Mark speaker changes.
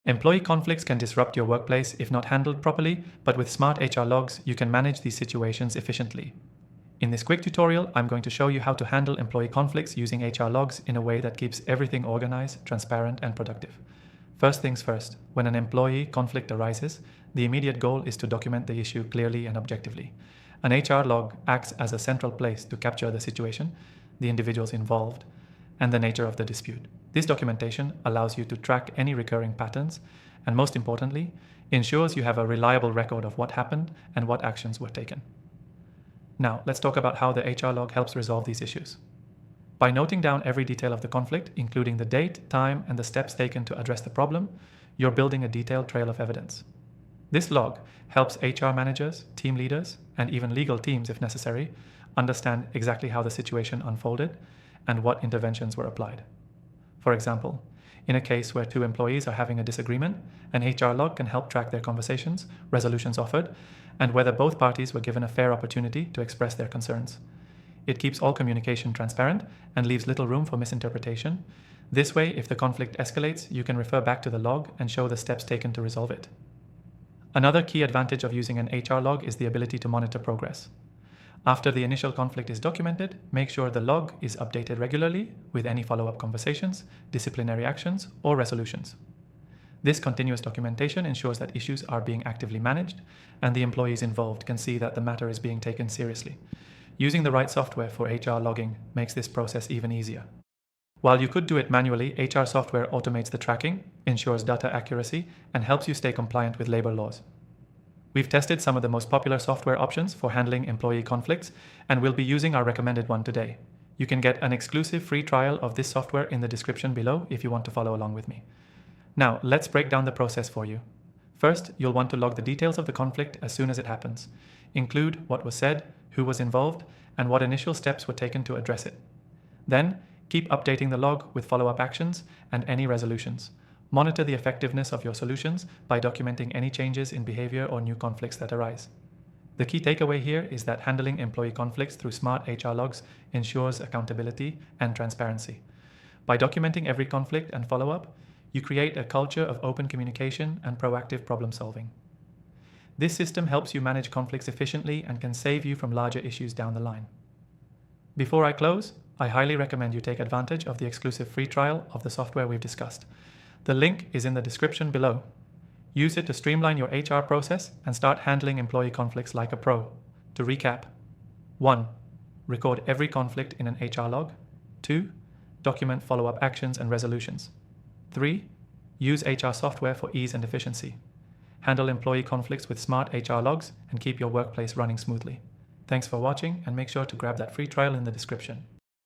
Speaker 1: Employee conflicts can disrupt your workplace if not handled properly, but with smart HR logs, you can manage these situations efficiently. In this quick tutorial, I'm going to show you how to handle employee conflicts using HR logs in a way that keeps everything organized, transparent, and productive. First things first, when an employee conflict arises, the immediate goal is to document the issue clearly and objectively. An HR log acts as a central place to capture the situation, the individuals involved, and the nature of the dispute. This documentation allows you to track any recurring patterns and, most importantly, ensures you have a reliable record of what happened and what actions were taken. Now, let's talk about how the HR log helps resolve these issues. By noting down every detail of the conflict, including the date, time, and the steps taken to address the problem, you're building a detailed trail of evidence. This log helps HR managers, team leaders, and even legal teams, if necessary, understand exactly how the situation unfolded and what interventions were applied. For example, in a case where two employees are having a disagreement, an HR log can help track their conversations, resolutions offered, and whether both parties were given a fair opportunity to express their concerns. It keeps all communication transparent and leaves little room for misinterpretation. This way, if the conflict escalates, you can refer back to the log and show the steps taken to resolve it. Another key advantage of using an HR log is the ability to monitor progress. After the initial conflict is documented, make sure the log is updated regularly with any follow-up conversations, disciplinary actions, or resolutions. This continuous documentation ensures that issues are being actively managed and the employees involved can see that the matter is being taken seriously. Using the right software for HR logging makes this process even easier. While you could do it manually, HR software automates the tracking, ensures data accuracy, and helps you stay compliant with labor laws. We've tested some of the most popular software options for handling employee conflicts, and we'll be using our recommended one today. You can get an exclusive free trial of this software in the description below if you want to follow along with me. Now, let's break down the process for you. First, you'll want to log the details of the conflict as soon as it happens. Include what was said, who was involved, and what initial steps were taken to address it. Then, keep updating the log with follow-up actions and any resolutions. Monitor the effectiveness of your solutions by documenting any changes in behavior or new conflicts that arise. The key takeaway here is that handling employee conflicts through smart HR logs ensures accountability and transparency. By documenting every conflict and follow-up, you create a culture of open communication and proactive problem solving. This system helps you manage conflicts efficiently and can save you from larger issues down the line. Before I close, I highly recommend you take advantage of the exclusive free trial of the software we've discussed. The link is in the description below. Use it to streamline your HR process and start handling employee conflicts like a pro. To recap: 1. Record every conflict in an HR log. 2. Document follow-up actions and resolutions. 3. Use HR software for ease and efficiency. Handle employee conflicts with smart HR logs and keep your workplace running smoothly. Thanks for watching, and make sure to grab that free trial in the description.